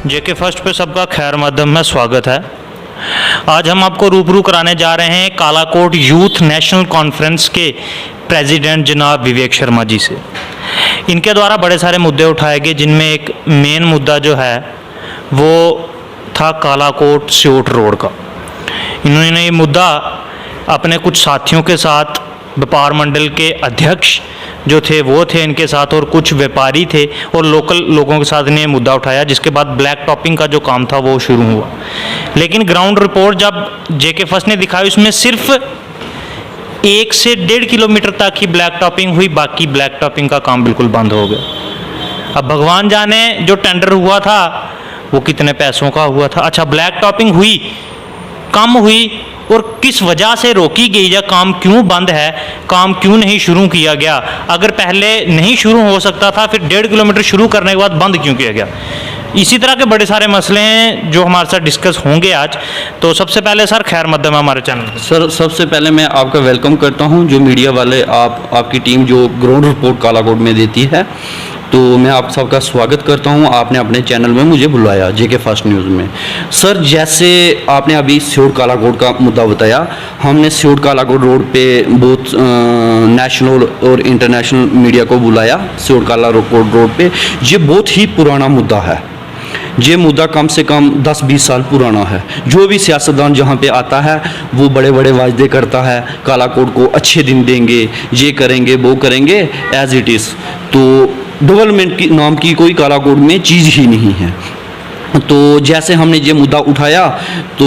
जेके first पे सबका खैर मकदम में स्वागत है। आज हम आपको रूबरू कराने जा रहे हैं कालाकोट यूथ नेशनल कॉन्फ्रेंस के प्रेसिडेंट जनाब विवेक शर्मा जी से। इनके द्वारा बड़े सारे मुद्दे उठाए गए, जिनमें एक मेन मुद्दा जो है वो था कालाकोट सियोट रोड का। इन्होंने ये मुद्दा अपने कुछ साथियों के साथ, व्यापार मंडल के अध्यक्ष जो थे वो थे इनके साथ, और कुछ व्यापारी थे और लोकल लोगों के साथ ने मुद्दा उठाया, जिसके बाद ब्लैक टॉपिंग का जो काम था वो शुरू हुआ। लेकिन ग्राउंड रिपोर्ट जब जेके फर्स्ट ने दिखाई, उसमें सिर्फ 1 से 1.5 किलोमीटर तक ही ब्लैक टॉपिंग हुई, बाकी ब्लैक टॉपिंग का काम बिल्कुल बंद हो गया। अब भगवान जाने जो टेंडर हुआ था वो कितने पैसों का हुआ था। अच्छा, ब्लैक टॉपिंग हुई, कम हुई, और किस वजह से रोकी गई, या काम क्यों बंद है, काम क्यों नहीं शुरू किया गया। अगर पहले नहीं शुरू हो सकता था, फिर 1.5 किलोमीटर शुरू करने के बाद बंद क्यों किया गया। इसी तरह के बड़े सारे मसले हैं जो हमारे साथ डिस्कस होंगे आज। तो सबसे पहले सर खैर मकदम है हमारे चैनल पर। सर, सबसे पहले मैं आपका वेलकम करता हूं, जो मीडिया वाले आपकी टीम जो ग्राउंड रिपोर्ट कालाकोट में देती है, तो मैं आप सबका स्वागत करता हूं। आपने अपने चैनल में मुझे बुलाया जेके फर्स्ट न्यूज़ में। सर, जैसे आपने अभी सियोट कालाकोट का मुद्दा बताया, हमने सियोट कालाकोट रोड पे बहुत नेशनल और इंटरनेशनल मीडिया को बुलाया। सियोट कालाकोट रोड पे ये बहुत ही पुराना मुद्दा है। ये मुद्दा कम से कम 10-20 साल पुराना है। जो भी सियासतदान जहाँ पे आता है वो बड़े बड़े वायदे करता है, कालाकोट को अच्छे दिन देंगे, ये करेंगे वो करेंगे, एज इट इज़। तो डेवलपमेंट की नाम की कोई कालाकोट में चीज़ ही नहीं है। तो जैसे हमने ये मुद्दा उठाया, तो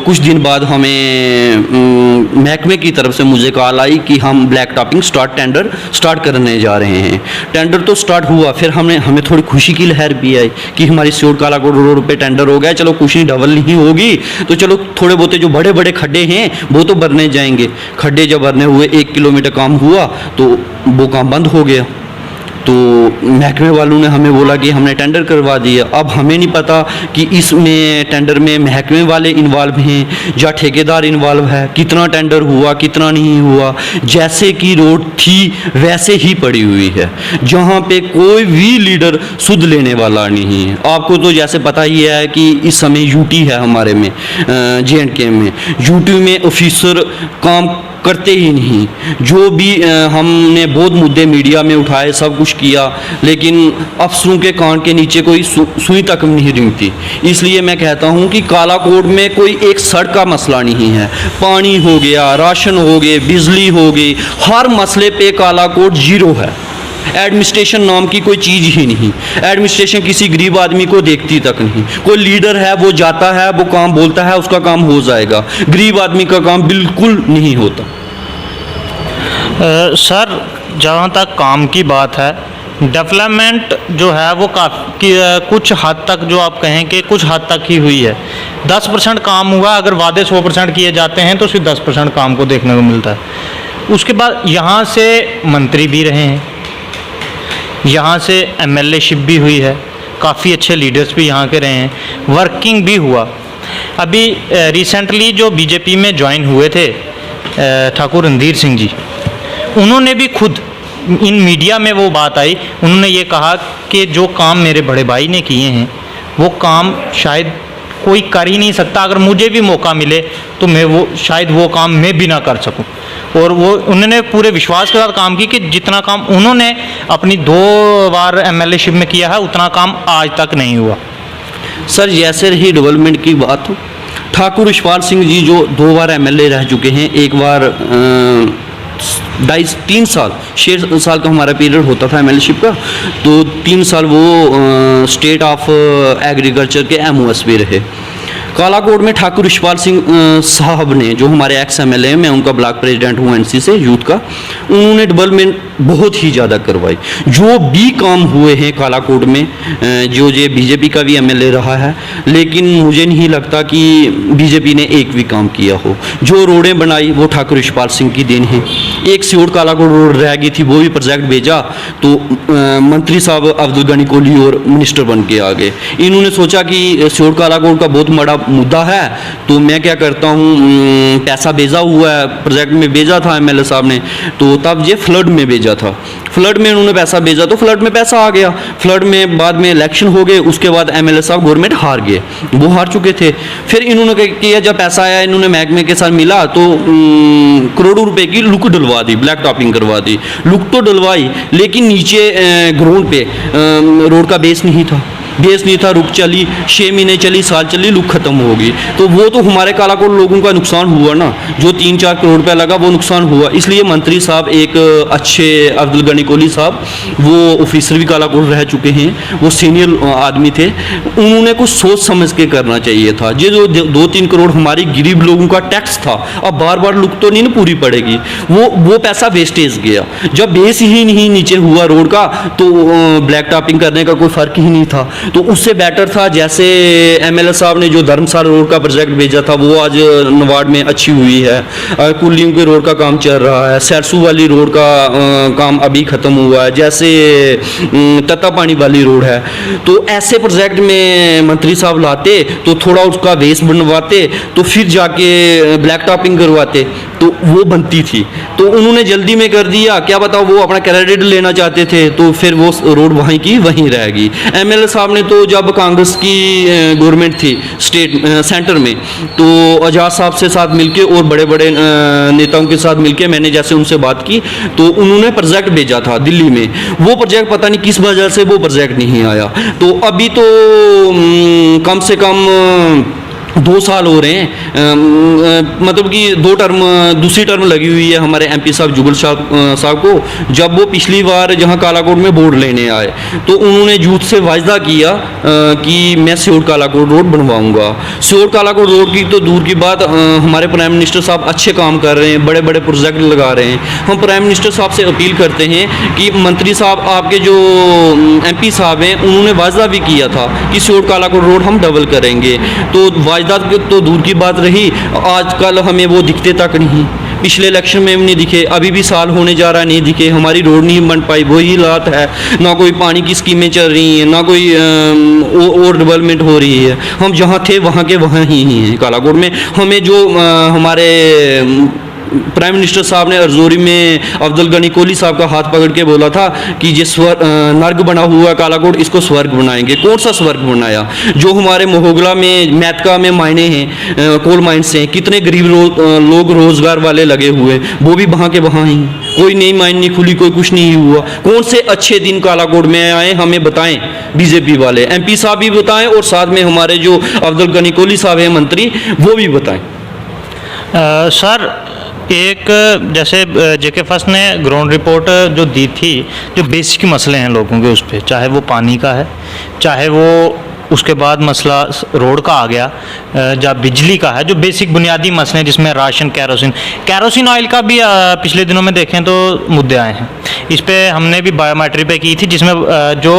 कुछ दिन बाद हमें महकमे की तरफ से मुझे कॉल आई कि हम ब्लैक टॉपिंग टेंडर स्टार्ट करने जा रहे हैं। टेंडर तो स्टार्ट हुआ, फिर हमें थोड़ी खुशी की लहर भी आई कि हमारी सियोट कालाकोट रोड पे टेंडर हो गया। चलो खुशी डबल नहीं होगी, तो चलो थोड़े बहुत जो बड़े बड़े खड्डे हैं वो तो भरने जाएंगे। खड्डे जब भरने हुए, 1 किलोमीटर काम हुआ तो वो काम बंद हो गया। तो महकमे वालों ने हमें बोला कि हमने टेंडर करवा दिया। अब हमें नहीं पता कि इसमें टेंडर में महकमे वाले इन्वॉल्व हैं या ठेकेदार इन्वॉल्व है, कितना टेंडर हुआ कितना नहीं हुआ। जैसे कि रोड थी वैसे ही पड़ी हुई है, जहाँ पे कोई भी लीडर सुध लेने वाला नहीं है। आपको तो जैसे पता ही है कि इस समय यूटी है हमारे में, JNK में यूटी में ऑफिसर काम करते ही नहीं। जो भी हमने बहुत मुद्दे मीडिया में उठाए, सब कुछ किया, लेकिन अफसरों के कान के नीचे कोई सुई तक नहीं रेंगती। इसलिए मैं कहता हूं कि कालाकोट में कोई एक सड़क का मसला नहीं है। पानी हो गया, राशन हो गए, बिजली हो गई, हर मसले पे कालाकोट जीरो है। एडमिनिस्ट्रेशन नाम की कोई चीज़ ही नहीं। एडमिनिस्ट्रेशन किसी गरीब आदमी को देखती तक नहीं। कोई लीडर है वो जाता है, वो काम बोलता है, उसका काम हो जाएगा। गरीब आदमी का काम बिल्कुल नहीं होता। सर, जहाँ तक काम की बात है, डेवलपमेंट जो है वो काफ़ी कुछ हद तक, जो आप कहें कि कुछ हद तक ही हुई है। 10% काम हुआ। अगर वादे 100% किए जाते हैं तो सिर्फ 10% काम को देखने को मिलता है। उसके बाद यहाँ से मंत्री भी रहे हैं, यहाँ से MLA शिप भी हुई है, काफ़ी अच्छे लीडर्स भी यहाँ के रहे हैं, वर्किंग भी हुआ। अभी रिसेंटली जो बीजेपी में ज्वाइन हुए थे ठाकुर रणधीर सिंह जी, उन्होंने भी खुद इन मीडिया में वो बात आई, उन्होंने ये कहा कि जो काम मेरे बड़े भाई ने किए हैं वो काम शायद कोई कर ही नहीं सकता। अगर मुझे भी मौका मिले तो मैं शायद वो काम मैं भी ना कर सकूं। और वो उन्होंने पूरे विश्वास के साथ काम की कि जितना काम उन्होंने अपनी 2 बार MLA शिप में किया है उतना काम आज तक नहीं हुआ। सर, जैसे रही डेवलपमेंट की बात, ठाकुर यशपाल सिंह जी जो 2 बार MLA रह चुके हैं, एक बार 2.5-3 साल, 6 साल का हमारा पीरियड होता था MLA शिप का, तो 3 साल वो स्टेट ऑफ एग्रीकल्चर के MOS भी रहे। कालाकोट में ठाकुर यशपाल सिंह साहब ने, जो हमारे एक्स MLA, मैं उनका ब्लॉक प्रेसिडेंट हूँ NC से यूथ का, उन्होंने डेवलपमेंट बहुत ही ज़्यादा करवाई। जो भी काम हुए हैं कालाकोट में, जो ये बीजेपी का भी MLA रहा है, लेकिन मुझे नहीं लगता कि बीजेपी ने एक भी काम किया हो। जो रोडें बनाई वो ठाकुर यशपाल सिंह की देन है। एक सियोट कालाकोट रोड रह गई थी, वो भी प्रोजेक्ट भेजा तो मंत्री साहब अब्दुल गनी कोहली और मिनिस्टर बन के आ गए। इन्होंने सोचा कि सियोट कालाकोट का बहुत बड़ा मुद्दा है। तो मैं क्या करता हूँ, पैसा भेजा हुआ है, प्रोजेक्ट में भेजा था एमएलए साहब ने, तो तब ये फ्लड में भेजा था, फ्लड में उन्होंने पैसा भेजा तो फ्लड में पैसा आ गया, फ्लड में बाद में इलेक्शन हो गए, उसके बाद एमएलए साहब गवर्नमेंट हार गए, वो हार चुके थे। फिर इन्होंने क्या किया, जब पैसा आया इन्होंने महकमे के साथ मिला तो करोड़ों रुपए की लुक डलवा दी, ब्लैक टॉपिंग करवा दी। लुक तो डलवाई लेकिन नीचे ग्राउंड पे रोड का बेस नहीं था, बेस नहीं था, रुक चली, 6 महीने चली, साल चली, लुक खत्म होगी। तो वो तो हमारे कालाकोट लोगों का नुकसान हुआ ना, जो 3-4 करोड़ रुपया लगा वो नुकसान हुआ। इसलिए मंत्री साहब एक अच्छे अब्दुल गनी कोहली साहब, वो ऑफिसर भी कालाकोट रह चुके हैं, वो सीनियर आदमी थे, उन्होंने कुछ सोच समझ के करना चाहिए था। ये जो 2-3 करोड़ हमारी गरीब लोगों का टैक्स था, अब बार बार लुक तो नहीं ना पूरी पड़ेगी, वो पैसा वेस्टेज गया। जब बेस ही नहीं नीचे हुआ रोड का तो ब्लैक टॉपिंग करने का कोई फ़र्क ही नहीं था। तो उससे बेटर था, जैसे एमएलए साहब ने जो धर्मशाला रोड का प्रोजेक्ट भेजा था वो आज नवाड में अच्छी हुई है, कुल्लियों के रोड का काम चल रहा है, सरसू वाली रोड का काम अभी ख़त्म हुआ है, जैसे तत्ता पानी वाली रोड है। तो ऐसे प्रोजेक्ट में मंत्री साहब लाते तो थोड़ा उसका बेस बनवाते, तो फिर जाके ब्लैक टॉपिंग करवाते तो वो बनती थी। तो उन्होंने जल्दी में कर दिया, क्या बताओ, वो अपना क्रेडिट लेना चाहते थे, तो फिर वो रोड वहीं की वहीं रहेगी। एमएलए साहब ने तो जब कांग्रेस की गवर्नमेंट थी सेंटर में, तो आजाद साहब से साथ मिलके और बड़े बड़े नेताओं के साथ मिलके मैंने जैसे उनसे बात की तो उन्होंने प्रोजेक्ट भेजा था दिल्ली में, वो प्रोजेक्ट पता नहीं किस वजह से वो प्रोजेक्ट नहीं आया। तो अभी तो कम से कम 2 साल हो रहे हैं, मतलब कि 2 टर्म, दूसरी टर्म लगी हुई है हमारे एमपी साहब जुगल साहब को। जब वो पिछली बार जहां कालाकोट में बोर्ड लेने आए तो उन्होंने यूथ से वायदा किया कि मैं सियोट कालाकोट रोड बनवाऊंगा। सियोट कालाकोट रोड की तो दूर की बात, हमारे प्राइम मिनिस्टर साहब अच्छे काम कर रहे हैं, बड़े बड़े प्रोजेक्ट लगा रहे हैं। हम प्राइम मिनिस्टर साहब से अपील करते हैं कि मंत्री साहब, आपके जो एमपी साहब हैं, उन्होंने वायदा भी किया था कि सियोट कालाकोट रोड हम डबल करेंगे। तो तो दूर की बात रही, आजकल हमें वो दिखते तक नहीं। पिछले इलेक्शन में नहीं दिखे, अभी भी साल होने जा रहा है नहीं दिखे, हमारी रोड नहीं बन पाई, वही हालत है। ना कोई पानी की स्कीमें चल रही हैं, ना कोई और डेवलपमेंट हो रही है। हम जहाँ थे वहाँ के वहाँ ही हैं कालाकोट में। हमें जो हमारे प्राइम मिनिस्टर साहब ने अर्जोरी में अब्दुल गनी कोहली साहब का हाथ पकड़ के बोला था कि ये नर्क बना हुआ है कालाकोट, इसको स्वर्ग बनाएंगे। कौन सा स्वर्ग बनाया? जो हमारे मोहगला में, मैतका में मायने हैं, कोल माइंस हैं, कितने गरीब लोग रोजगार वाले लगे हुए, वो भी वहाँ के वहाँ ही, कोई नई माइन नहीं खुली, कोई कुछ नहीं हुआ। कौन से अच्छे दिन कालाकोट में आए, हमें बताएं बीजेपी वाले, एमपी साहब भी बताएं और साथ में हमारे जो अब्दुल गनी कोहली साहब हैं मंत्री, वो भी बताएं। सर, एक जैसे जेके फर्स्ट ने ग्राउंड रिपोर्ट जो दी थी, जो बेसिक मसले हैं लोगों के, उस पर, चाहे वो पानी का है, चाहे वो उसके बाद मसला रोड का आ गया, जब बिजली का है, जो बेसिक बुनियादी मसले हैं जिसमें राशन, कैरोसिन ऑयल का भी पिछले दिनों में देखें तो मुद्दे आए हैं। इस पे हमने भी बायोमेट्रिक पे की थी, जिसमें जो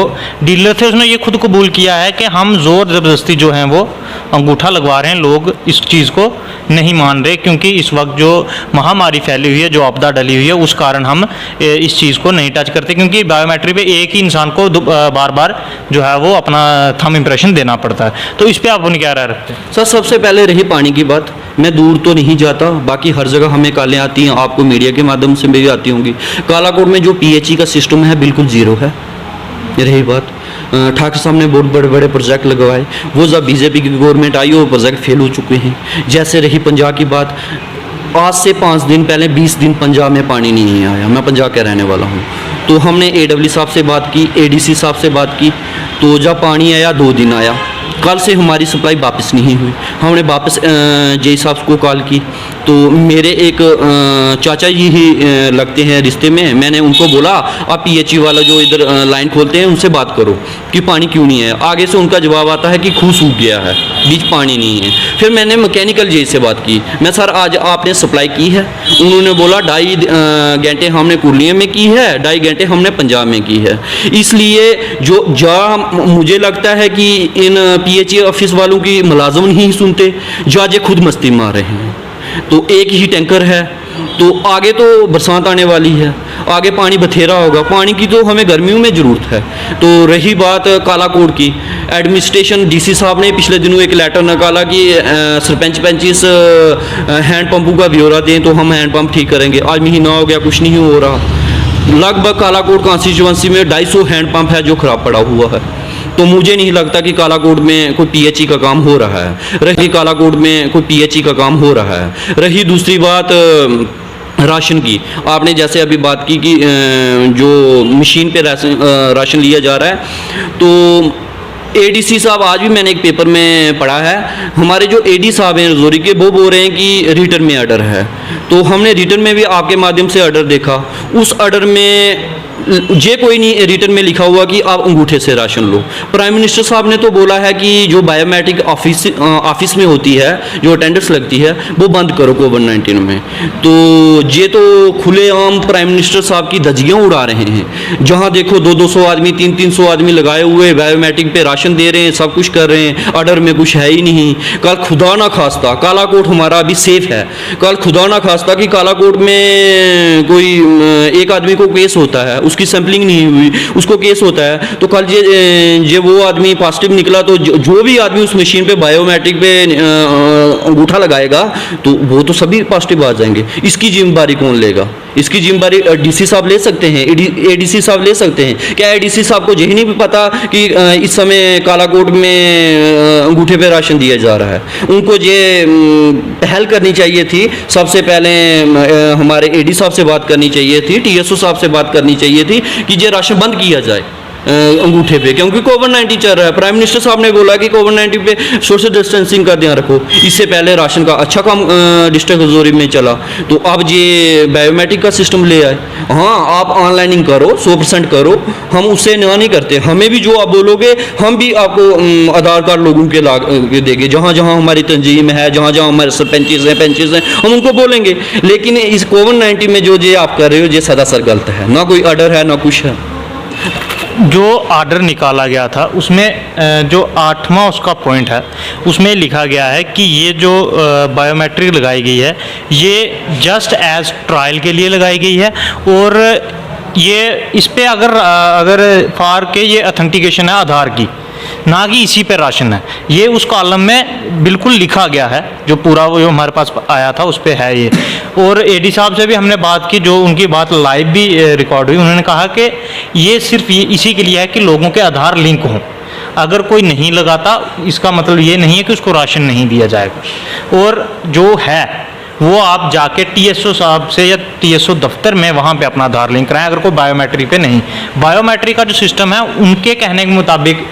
डीलर थे उसने ये खुद कबूल किया है कि हम ज़ोर ज़बरदस्ती जो हैं वो अंगूठा लगवा रहे हैं, लोग इस चीज़ को नहीं मान रहे, क्योंकि इस वक्त जो महामारी फैली हुई है, जो आपदा डली हुई है, उस कारण हम इस चीज़ को नहीं टच करते, क्योंकि बायोमेट्रिक पे एक ही इंसान को बार बार जो है वो अपना थंब इम्प्रेशन देना पड़ता है। तो इस पर आप क्या राय रखते हैं? सर, सबसे पहले रही पानी की बात, मैं दूर तो नहीं जाता, बाकी हर जगह हमें कालें आती हैं, आपको मीडिया के माध्यम से भी आती होंगी। कालाकोट में जो पीएचई का सिस्टम है बिल्कुल ज़ीरो है। रही बात, ठाकुर साहब ने बहुत बड़े बड़े प्रोजेक्ट लगवाए, वो जब बीजेपी की गवर्नमेंट आई वो प्रोजेक्ट फेल हो चुके हैं। जैसे रही पंजाब की बात, आज से 5 दिन पहले 20 दिन पंजाब में पानी नहीं आया। मैं पंजाब का रहने वाला हूँ। तो हमने एडब्ल्यू साहब से बात की, एडीसी साहब से बात की, तो जब पानी आया 2 दिन आया। कल से हमारी सप्लाई वापस नहीं हुई। हमने वापस जेई साहब को कॉल की, तो मेरे एक चाचा जी ही लगते हैं रिश्ते में, मैंने उनको बोला आप पीएचई वाला जो इधर लाइन खोलते हैं उनसे बात करो कि पानी क्यों नहीं है। आगे से उनका जवाब आता है कि खूह सूख गया है, बीच पानी नहीं है। फिर मैंने मैकेनिकल जेई से बात की, मैं सर आज आपने सप्लाई की है? उन्होंने बोला 2.5 घंटे हमने कुर्लिया में की है, 2.5 घंटे हमने पंजाब में की है। इसलिए जो मुझे लगता है कि इन पीएचई ऑफिस वालों की मुलाजम नहीं सुनते, जो आज खुद मस्ती मार रहे हैं। तो एक ही टैंकर है, तो आगे तो बरसात आने वाली है, आगे पानी बथेरा होगा, पानी की तो हमें गर्मियों में ज़रूरत है। तो रही बात कालाकोट की, एडमिनिस्ट्रेशन डीसी साहब ने पिछले दिनों एक लेटर निकाला कि सरपंच पंचिस हैंड पंपों का ब्यौरा दें तो हम हैंड पंप ठीक करेंगे। आज महीना हो गया, कुछ नहीं हो रहा। लगभग कालाकोट कॉन्स्टिट्यूंसी में 250 हैंड पंप है जो ख़राब पड़ा हुआ है। तो मुझे नहीं लगता कि कालाकोट में कोई पीएचई का काम हो रहा है। रही कालाकोट में कोई पीएचई का काम हो रहा है। रही दूसरी बात राशन की, आपने जैसे अभी बात की कि जो मशीन पे राशन लिया जा रहा है, तो एडीसी साहब, आज भी मैंने एक पेपर में पढ़ा है, हमारे जो एडी साहब हैं रजौरी के, वो बोल रहे हैं कि रिटर्न में ऑर्डर है। तो हमने रिटर्न में भी आपके माध्यम से ऑर्डर देखा, उस ऑर्डर में ये कोई नहीं रिटर्न में लिखा हुआ कि आप अंगूठे से राशन लो। प्राइम मिनिस्टर साहब ने तो बोला है कि जो बायोमेट्रिक ऑफिस में होती है, जो अटेंडेंस लगती है, वो बंद करो कोविड-19 में। तो ये तो खुलेआम प्राइम मिनिस्टर साहब की धज्जियां उड़ा रहे हैं। जहां देखो 200 आदमी, 300 आदमी लगाए हुए बायोमेट्रिक पे राशन दे रहे हैं, सब कुछ कर रहे हैं, ऑर्डर में कुछ है ही नहीं। कल खुदा ना खास्ता कालाकोट हमारा अभी सेफ है, कल खुदा ना खास्ता कि कालाकोट में कोई एक आदमी को केस होता है, उसकी सैंपलिंग नहीं हुई, उसको केस होता है, तो कल ये वो आदमी पॉजिटिव निकला, तो जो भी आदमी उस मशीन पे बायोमेट्रिक पे अंगूठा लगाएगा तो वो तो सभी पॉजिटिव आ जाएंगे। इसकी जिम्मेदारी कौन लेगा? इसकी जिम्मेदारी डीसी साहब ले सकते हैं, एडीसी साहब ले सकते हैं। क्या एडीसी साहब को यही नहीं पता कि इस समय कालाकोट में अंगूठे पे राशन दिया जा रहा है? उनको ये पहल करनी चाहिए थी। सबसे पहले हमारे एडी साहब से बात करनी चाहिए थी, टीएसओ साहब से बात करनी चाहिए थी कि ये राशन बंद किया जाए अंगूठे पे, क्योंकि कोविड-19 चल रहा है। प्राइम मिनिस्टर साहब ने बोला कि कोविड-19 पे सोशल डिस्टेंसिंग का ध्यान रखो। इससे पहले राशन का अच्छा काम डिस्ट्रिक्ट रजौरी में चला, तो अब ये बायोमेट्रिक का सिस्टम ले आए। हाँ, आप ऑनलाइनिंग करो, 100% करो, हम उससे ना नहीं करते। हमें भी जो आप बोलोगे हम भी आपको आधार कार्ड लोगों के देंगे। जहाँ जहाँ हमारी तंजीम है, जहाँ जहाँ हमारे सरपंचेस हैं, हम उनको बोलेंगे। लेकिन इस कोविड-19 में जो ये आप कर रहे हो, ये सरासर गलत है। ना कोई ऑर्डर है, ना कुछ है। जो ऑर्डर निकाला गया था उसमें जो 8वां उसका पॉइंट है, उसमें लिखा गया है कि ये जो बायोमेट्रिक लगाई गई है, ये जस्ट एज ट्रायल के लिए लगाई गई है, और ये इस पे अगर फार के ये अथेंटिकेशन है आधार की, ना कि इसी पे राशन है। ये उस कॉलम में बिल्कुल लिखा गया है, जो पूरा वो जो हमारे पास आया था उस पे है ये। और एडी साहब से भी हमने बात की, जो उनकी बात लाइव भी रिकॉर्ड हुई। उन्होंने कहा कि ये सिर्फ इसी के लिए है कि लोगों के आधार लिंक हों। अगर कोई नहीं लगाता, इसका मतलब ये नहीं है कि उसको राशन नहीं दिया जाएगा। और जो है वो आप जाके टीएसओ साहब से या टीएसओ दफ्तर में वहाँ पे अपना आधार लिंक कराएं, अगर कोई बायोमेट्रिक पे नहीं। बायोमेट्रिक का जो सिस्टम है उनके कहने के मुताबिक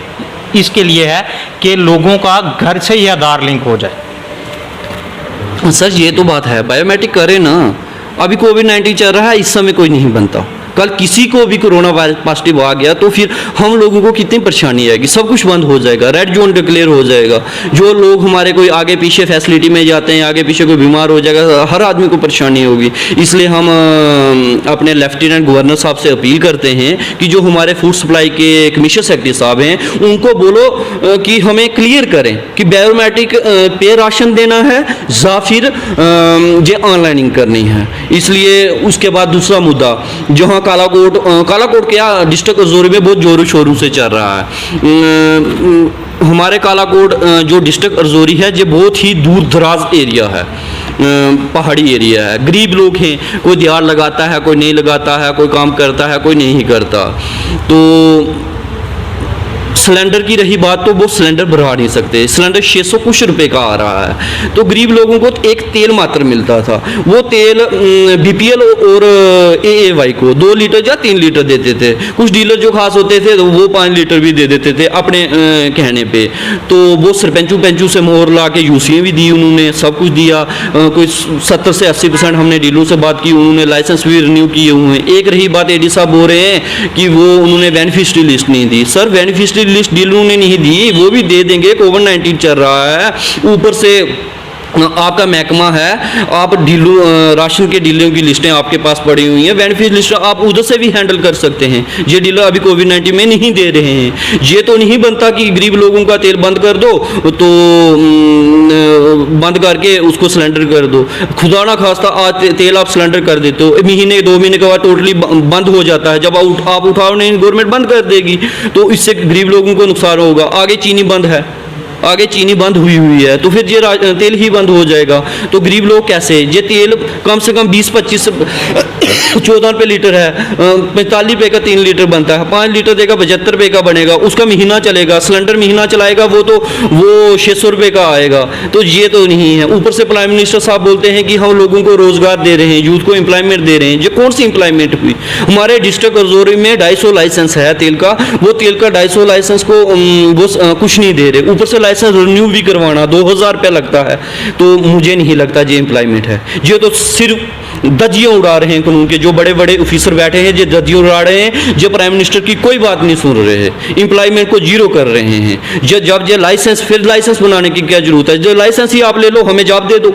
इसके लिए है कि लोगों का घर से ही आधार लिंक हो जाए। सर, ये तो बात है, बायोमेट्रिक करें ना। अभी कोविड-19 चल रहा है, इस समय कोई नहीं बनता। कल किसी को भी कोरोना वायरस पॉजिटिव आ गया तो फिर हम लोगों को कितनी परेशानी आएगी। सब कुछ बंद हो जाएगा, रेड जोन डिक्लेयर हो जाएगा। जो लोग हमारे कोई आगे पीछे फैसिलिटी में जाते हैं, आगे पीछे कोई बीमार हो जाएगा, हर आदमी को परेशानी होगी। इसलिए हम अपने लेफ्टिनेंट गवर्नर साहब से अपील करते हैं कि जो हमारे फूड सप्लाई के कमिश्नर सेक्रेटरी साहब हैं, उनको बोलो कि हमें क्लियर करें कि बायोमेट्रिक पे राशन देना है या फिर ये ऑनलाइनिंग करनी है। इसलिए उसके बाद दूसरा मुद्दा, जहाँ कालाकोट क्या डिस्ट्रिक्ट रजौरी में बहुत जोरों शोरों से चल रहा है। हमारे कालाकोट जो डिस्ट्रिक्ट रजौरी है, ये बहुत ही दूर दराज एरिया है, पहाड़ी एरिया है। गरीब लोग हैं, कोई दिहाड़ लगाता है, कोई नहीं लगाता है, कोई काम करता है, कोई नहीं करता। तो सिलेंडर की रही बात, तो वो सिलेंडर भरवा नहीं सकते। सिलेंडर 600 कुछ रुपए का आ रहा है। तो गरीब लोगों को एक तेल मात्र मिलता था, वो तेल बीपीएल और एएवाई को 2 लीटर या 3 लीटर देते थे। कुछ डीलर जो खास होते थे तो वो 5 लीटर भी दे देते थे अपने कहने पे। तो वो सरपंचों से मोहर ला के यूसीएं भी दी उन्होंने, सब कुछ दिया। कोई 70 से 80% हमने डीलरों से बात की, उन्होंने लाइसेंस भी रिन्यू किए हुए हैं। एक रही बात, एडी साहब बोल रहे हैं कि वो उन्होंने बेनिफिशियरी लिस्ट नहीं दी। सर, बेनिफिशियरी लिस्ट डीलरों ने नहीं दी, वो भी दे देंगे। कोविड-19 चल रहा है, ऊपर से आपका महकमा है, आप राशन के डीलरों की लिस्टें आपके पास पड़ी हुई हैं, बेनिफिट लिस्ट आप उधर से भी हैंडल कर सकते हैं। ये डीलर अभी कोविड-19 में नहीं दे रहे हैं। ये तो नहीं बनता कि गरीब लोगों का तेल बंद कर दो तो बंद करके उसको सिलेंडर कर दो। खुदा ना खास्ता आज तेल आप सिलेंडर कर देते हो, महीने 2 महीने के बाद टोटली बंद हो जाता है। जब आप उठाओ नहीं, गवर्नमेंट बंद कर देगी, तो इससे गरीब लोगों को नुकसान होगा। आगे चीनी बंद है, आगे चीनी बंद हुई है, तो फिर ये तेल ही बंद हो जाएगा। तो गरीब लोग कैसे, ये तेल कम से कम 20-25 14 रुपये लीटर है, 45 रुपये का 3 लीटर बनता है, 5 लीटर देगा 75 रुपये का बनेगा, उसका महीना चलेगा। सिलेंडर महीना चलाएगा वो 600 रुपये का आएगा। तो ये तो नहीं है। ऊपर से प्राइम मिनिस्टर साहब बोलते हैं कि हम लोगों को रोजगार दे रहे हैं, यूथ को एम्प्लॉयमेंट दे रहे हैं। ये कौन सी एम्प्लॉयमेंट हुई? हमारे डिस्ट्रिक्ट रजौरी में 250 लाइसेंस है तेल का, वो तेल का 250 लाइसेंस को वो कुछ नहीं दे रहे। ऊपर से लाइसेंस रिन्यू भी करवाना 2000 रुपये लगता है। तो मुझे नहीं लगता ये एम्प्लॉयमेंट है। ये तो सिर्फ धज्जियाँ उड़ा रहे हैं कानून के। जो बड़े बड़े ऑफिसर बैठे हैं ये धज्जियाँ उड़ा रहे हैं, जो प्राइम मिनिस्टर की कोई बात नहीं सुन रहे हैं, एम्प्लॉयमेंट को जीरो कर रहे हैं। जब ये लाइसेंस, फिर लाइसेंस बनाने की क्या जरूरत है? जो लाइसेंस ही आप ले लो, हमें जॉब दे दो।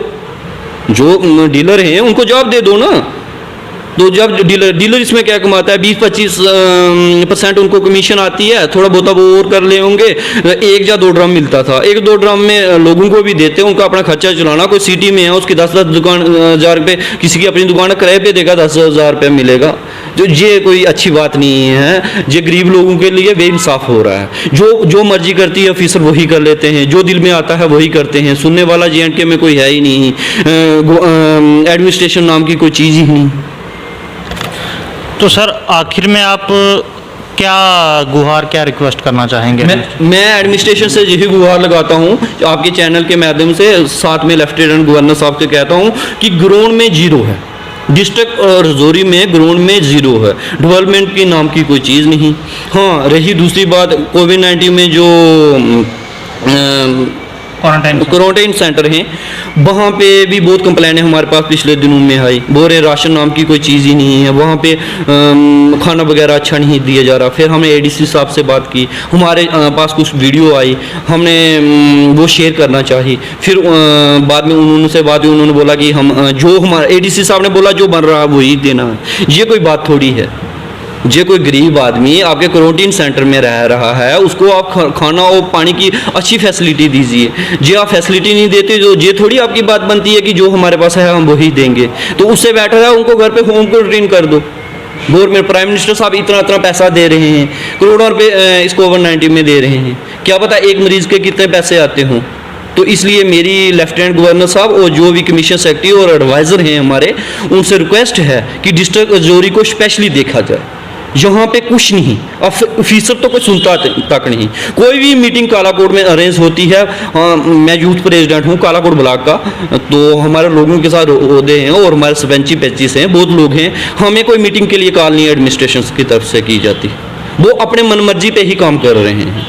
जो डीलर हैं उनको जॉब दे दो ना। तो जब डीलर इसमें क्या कमाता है? 20-25% उनको कमीशन आती है, थोड़ा बहुत वो और कर ले होंगे। 1 या 2 ड्रम मिलता था, 1-2 ड्रम में लोगों को भी देते, उनका अपना खर्चा चलाना। कोई सिटी में है, उसकी 10-10 दुकान 1000 रुपये, किसी की अपनी दुकान किराए पे देगा 10,000 रुपये मिलेगा। जो ये कोई अच्छी बात नहीं है। ये गरीब लोगों के लिए बेइंसाफ हो रहा है। जो मर्जी करती है ऑफिसर वही कर लेते हैं, जो दिल में आता है वही करते हैं। सुनने वाला J&K में कोई है ही नहीं, एडमिनिस्ट्रेशन नाम की कोई चीज़ ही नहीं। तो सर आखिर में आप क्या गुहार, क्या रिक्वेस्ट करना चाहेंगे? मैं एडमिनिस्ट्रेशन से यही गुहार लगाता हूँ आपके चैनल के माध्यम से, साथ में लेफ्टिनेंट गवर्नर साहब से कहता हूँ कि ग्राउंड में जीरो है। डिस्ट्रिक्ट रजौरी में ग्राउंड में जीरो है, डेवलपमेंट के नाम की कोई चीज़ नहीं। हाँ, रही दूसरी बात, कोविड-19 में जो क्वारंटाइन सेंटर हैं, वहाँ पे भी बहुत कंप्लेनें हमारे पास पिछले दिनों में आई। बोरे राशन नाम की कोई चीज़ ही नहीं है वहाँ पे, खाना वगैरह अच्छा नहीं दिया जा रहा। फिर हमने ADC साहब से बात की, हमारे पास कुछ वीडियो आई, हमने वो शेयर करना चाहिए। फिर बाद में उन्होंने बोला कि हम जो हमारा ADC साहब ने बोला जो बन रहा है वही देना है। ये कोई बात थोड़ी है। जो कोई गरीब आदमी आपके क्वारंटीन सेंटर में रह रहा है, उसको आप खाना और पानी की अच्छी फैसिलिटी दीजिए। जो आप फैसिलिटी नहीं देते, जो ये थोड़ी आपकी बात बनती है कि जो हमारे पास है हम वही देंगे। तो उससे बेटर है उनको घर पे होम क्वारंटीन कर दो। गवर्नमेंट, प्राइम मिनिस्टर साहब इतना पैसा दे रहे हैं, करोड़ों रुपये इस कोविड-19 में दे रहे हैं। क्या पता एक मरीज के कितने पैसे आते हों। तो इसलिए मेरी लेफ्टिनेंट गवर्नर साहब और जो भी कमीशन सेक्रेटरी और एडवाइज़र हैं हमारे, उनसे रिक्वेस्ट है कि डिस्ट्रिक्ट रजौरी को स्पेशली देखा जाए। यहाँ पे कुछ नहीं, ऑफिसर तो कोई सुनता तक नहीं। कोई भी मीटिंग कालाकोट में अरेंज होती है, मैं यूथ प्रेसिडेंट हूँ कालाकोट ब्लॉक का, तो हमारे लोगों के साथ ओहदे हैं और हमारे सरपंची पैंचिस हैं, बहुत लोग हैं। हमें कोई मीटिंग के लिए कॉल नहीं एडमिनिस्ट्रेशन की तरफ से की जाती, वो अपने मनमर्जी पे ही काम कर रहे हैं।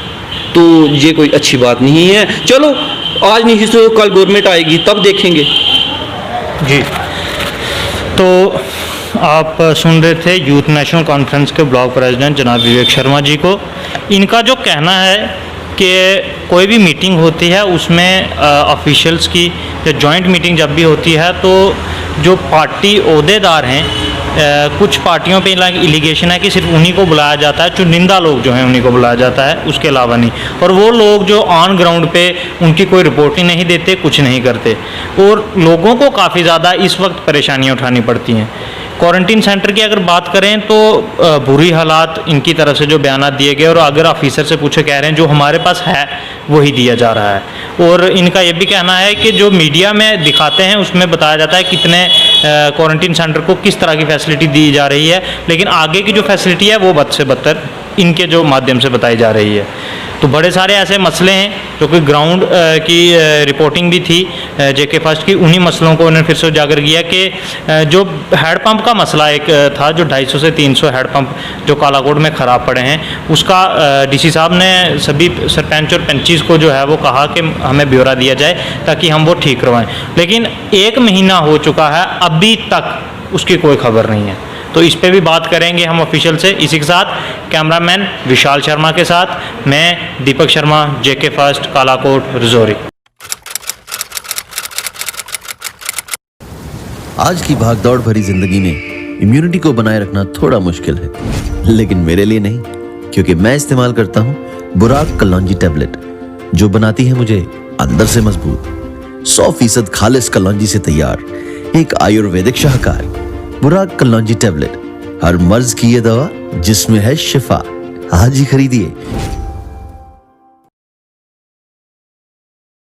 तो ये कोई अच्छी बात नहीं है। चलो आज नहीं तो कल गवर्नमेंट आएगी तब देखेंगे। जी, तो आप सुन रहे थे यूथ नेशनल कॉन्फ्रेंस के ब्लॉक प्रेसिडेंट जनाब विवेक शर्मा जी को। इनका जो कहना है कि कोई भी मीटिंग होती है उसमें ऑफिशियल्स की या जॉइंट मीटिंग जब भी होती है तो जो पार्टी ओहदेदार हैं, कुछ पार्टियों पे इलिगेशन है कि सिर्फ उन्हीं को बुलाया जाता है, चुनिंदा लोग जो हैं उन्हीं को बुलाया जाता है, उसके अलावा नहीं। और वो लोग जो ऑन ग्राउंड पे उनकी कोई रिपोर्टिंग नहीं देते, कुछ नहीं करते, और लोगों को काफ़ी ज़्यादा इस वक्त परेशानियाँ उठानी पड़ती हैं। क्वारंटीन सेंटर की अगर बात करें तो बुरी हालात इनकी तरफ से जो बयान दिए गए, और अगर ऑफिसर से पूछे कह रहे हैं जो हमारे पास है वही दिया जा रहा है। और इनका ये भी कहना है कि जो मीडिया में दिखाते हैं उसमें बताया जाता है कितने क्वारंटीन सेंटर को किस तरह की फैसिलिटी दी जा रही है, लेकिन आगे की जो फैसिलिटी है वो बद से बदतर इनके जो माध्यम से बताई जा रही है। तो बड़े सारे ऐसे मसले हैं जो कि ग्राउंड की रिपोर्टिंग भी थी JK फर्स्ट की, उन्हीं मसलों को उन्होंने फिर से उजागर किया कि जो हैंडपम्प का मसला एक था, जो 250 से 300 हैंडपम्प जो कालाकोट में ख़राब पड़े हैं, उसका DC साहब ने सभी सरपंच और पंचीस को जो है वो कहा कि हमें ब्यौरा दिया जाए ताकि हम वो ठीक करवाएं। लेकिन 1 महीना हो चुका है, अभी तक उसकी कोई खबर नहीं है। तो इस पे भी बात करेंगे हम ऑफिशियल से। इसी के साथ कैमरामैन विशाल शर्मा के साथ मैं दीपक शर्मा, JK फर्स्ट, कालाकोट, रजौरी। आज की भागदौड़ भरी जिंदगी में इम्यूनिटी को बनाए रखना थोड़ा मुश्किल है, लेकिन मेरे लिए नहीं, क्योंकि मैं इस्तेमाल करता हूँ बुराक कलौंजी टैबलेट, जो बनाती है मुझे अंदर से मजबूत। 100% खालिस कलौंजी से तैयार एक आयुर्वेदिक शाहकार बुराक कलौंजी टैबलेट, हर मर्ज की ये दवा जिसमें है शिफा। आज ही खरीदिए।